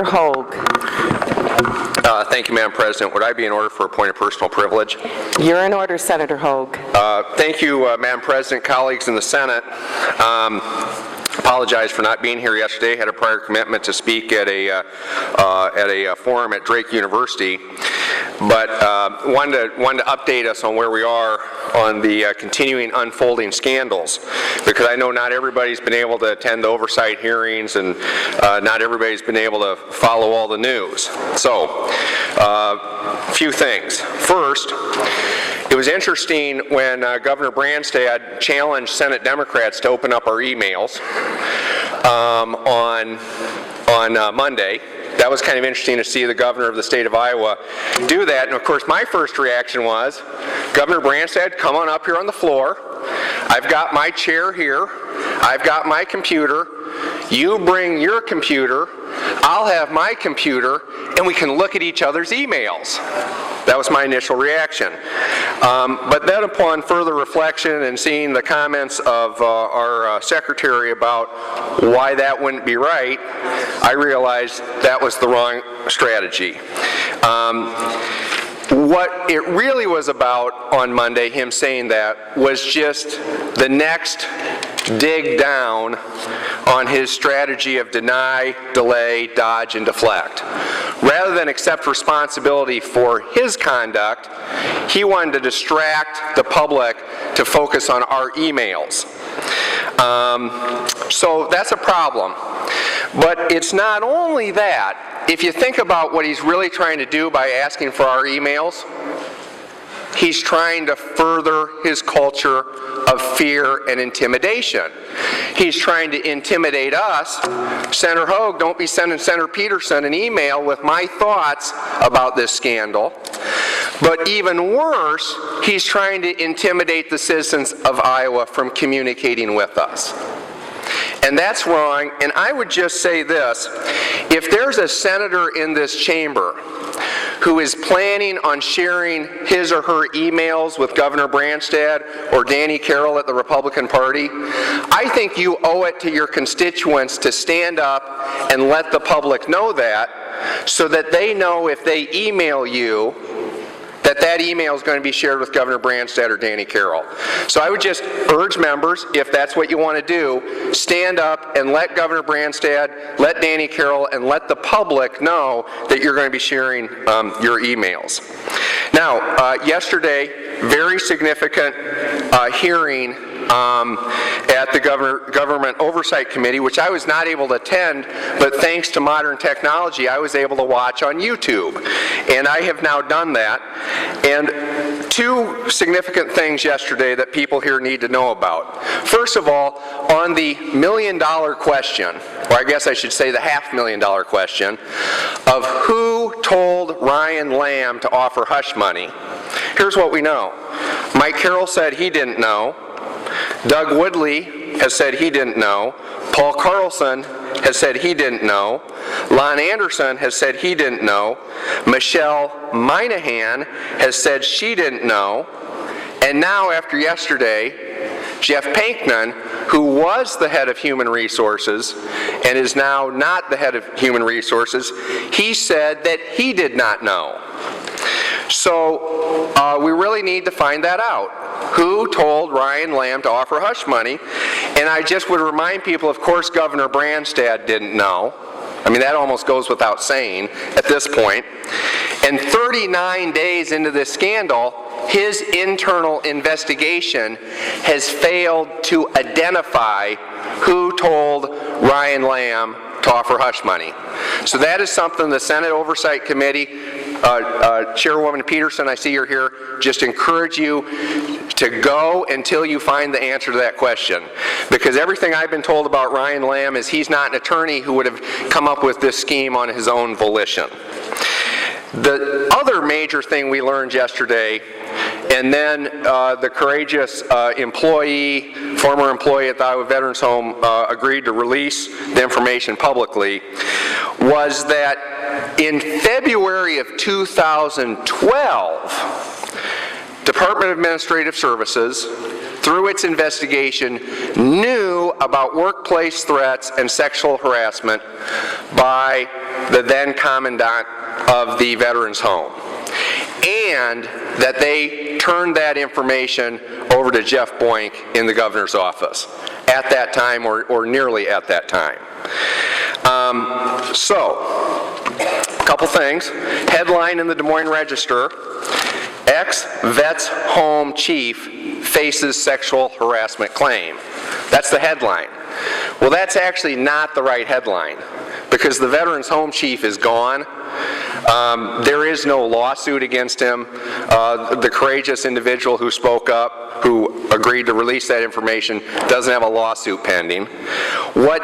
Senator Hogg. Thank you, Madam President. Would I be in order for a point of personal privilege? You're in order, Senator Hogg. Thank you, Madam President, colleagues in the Senate. Apologize for not being here yesterday. Had a prior commitment to speak at a forum at Drake University, but wanted to update us on where we are on the continuing unfolding scandals, because I know not everybody's been able to attend the oversight hearings and not everybody's been able to follow all the news. So, a few things. First, it was interesting when Governor Branstad challenged Senate Democrats to open up our emails on Monday. That was kind of interesting to see the governor of the state of Iowa do that. And of course, my first reaction was, Governor Branstad, come on up here on the floor. I've got my chair here. I've got my computer. You bring your computer. I'll have my computer, and we can look at each other's emails. That was my initial reaction. But then upon further reflection and seeing the comments of our secretary about why that wouldn't be right, I realized that was the wrong strategy. What it really was about on Monday, him saying that, was just the next dig down on his strategy of deny, delay, dodge, and deflect. Rather than accept responsibility for his conduct, he wanted to distract the public to focus on our emails. So that's a problem. But it's not only that. If you think about what he's really trying to do by asking for our emails, he's trying to further his culture of fear and intimidation. He's trying to intimidate us. Senator Hogg, don't be sending Senator Peterson an email with my thoughts about this scandal. But even worse, he's trying to intimidate the citizens of Iowa from communicating with us. And that's wrong, and I would just say this: if there's a senator in this chamber who is planning on sharing his or her emails with Governor Branstad or Danny Carroll at the Republican Party, I think you owe it to your constituents to stand up and let the public know that, so that they know if they email you, that email is going to be shared with Governor Branstad or Danny Carroll. So I would just urge members, if that's what you want to do, stand up and let Governor Branstad, let Danny Carroll, and let the public know that you're going to be sharing your emails. Now, yesterday, very significant hearing at the Government Oversight Committee, which I was not able to attend, but thanks to modern technology, I was able to watch on YouTube. And I have now done that. And two significant things yesterday that people here need to know about. First of all, on the $1 million question, or I guess I should say the $500,000 question, of who told Ryan Lamb to offer hush money, here's what we know. Mike Carroll said he didn't know. Doug Woodley has said he didn't know. Paul Carlson has said he didn't know. Lon Anderson has said he didn't know. Michelle Minahan has said she didn't know. And now, after yesterday, Jeff Pankman, who was the head of Human Resources and is now not the head of Human Resources, he said that he did not know. So we really need to find that out. Who told Ryan Lamb to offer hush money? And I just would remind people, of course, Governor Branstad didn't know. I mean, that almost goes without saying at this point. And 39 days into this scandal, his internal investigation has failed to identify who told Ryan Lamb to offer hush money. So that is something the Senate Oversight Committee, Chairwoman Peterson, I see you're here, just encourage you to go until you find the answer to that question. Because everything I've been told about Ryan Lamb is he's not an attorney who would have come up with this scheme on his own volition. The other major thing we learned yesterday, and then the courageous employee, former employee at the Iowa Veterans Home agreed to release the information publicly, was that in February of 2012, Department of Administrative Services, through its investigation, knew about workplace threats and sexual harassment by the then commandant of the Veterans Home, and that they turned that information over to Jeff Boink in the governor's office at that time, or nearly at that time. So, a couple things. Headline in the Des Moines Register: ex-Vets Home chief faces sexual harassment claim. That's the headline. Well, that's actually not the right headline, because the Veterans Home chief is gone. There is no lawsuit against him. The courageous individual who spoke up, who agreed to release that information, doesn't have a lawsuit pending. What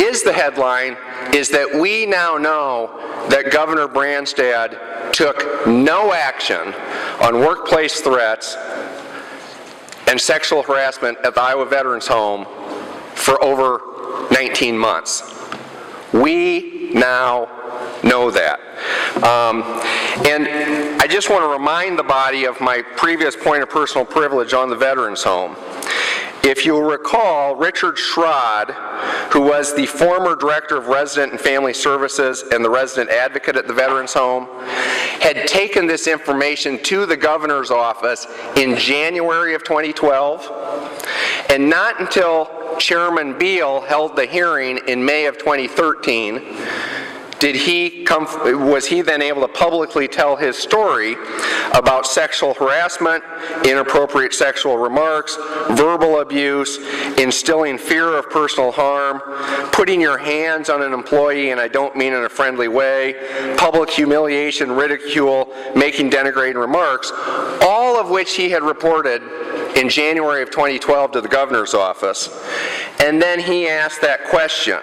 is the headline is that we now know that Governor Branstad took no action on workplace threats and sexual harassment at the Iowa Veterans Home for over 19 months. We now know that. And I just want to remind the body of my previous point of personal privilege on the Veterans Home. If you'll recall, Richard Schrod, who was the former Director of Resident and Family Services and the resident advocate at the Veterans Home, had taken this information to the governor's office in January of 2012, and not until Chairman Beal held the hearing in May of 2013 was he then able to publicly tell his story about sexual harassment, inappropriate sexual remarks, verbal abuse, instilling fear of personal harm, putting your hands on an employee, and I don't mean in a friendly way, public humiliation, ridicule, making denigrating remarks, all of which he had reported in January of 2012 to the governor's office. And then he asked that question.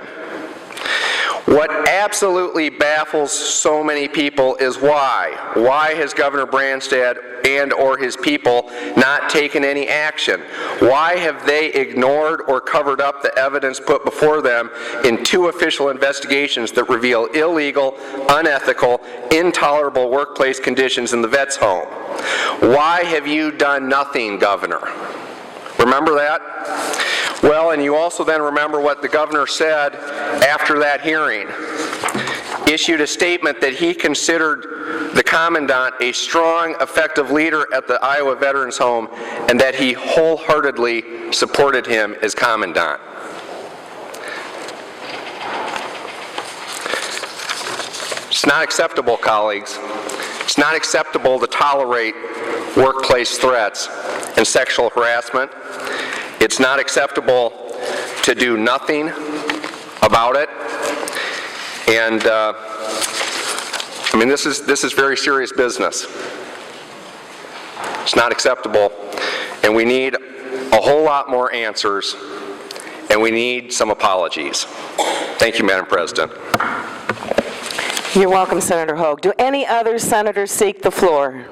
What absolutely baffles so many people is why. Why has Governor Branstad and or his people not taken any action? Why have they ignored or covered up the evidence put before them in 2 official investigations that reveal illegal, unethical, intolerable workplace conditions in the Vets Home? Why have you done nothing, Governor? Remember that? Well, and you also then remember what the governor said after that hearing. Issued a statement that he considered the commandant a strong, effective leader at the Iowa Veterans Home, and that he wholeheartedly supported him as commandant. It's not acceptable, colleagues. It's not acceptable to tolerate workplace threats and sexual harassment. It's not acceptable to do nothing about it. And I mean, this is very serious business. It's not acceptable, and we need a whole lot more answers, and we need some apologies. Thank you, Madam President. You're welcome, Senator Hogg. Do any other senators seek the floor?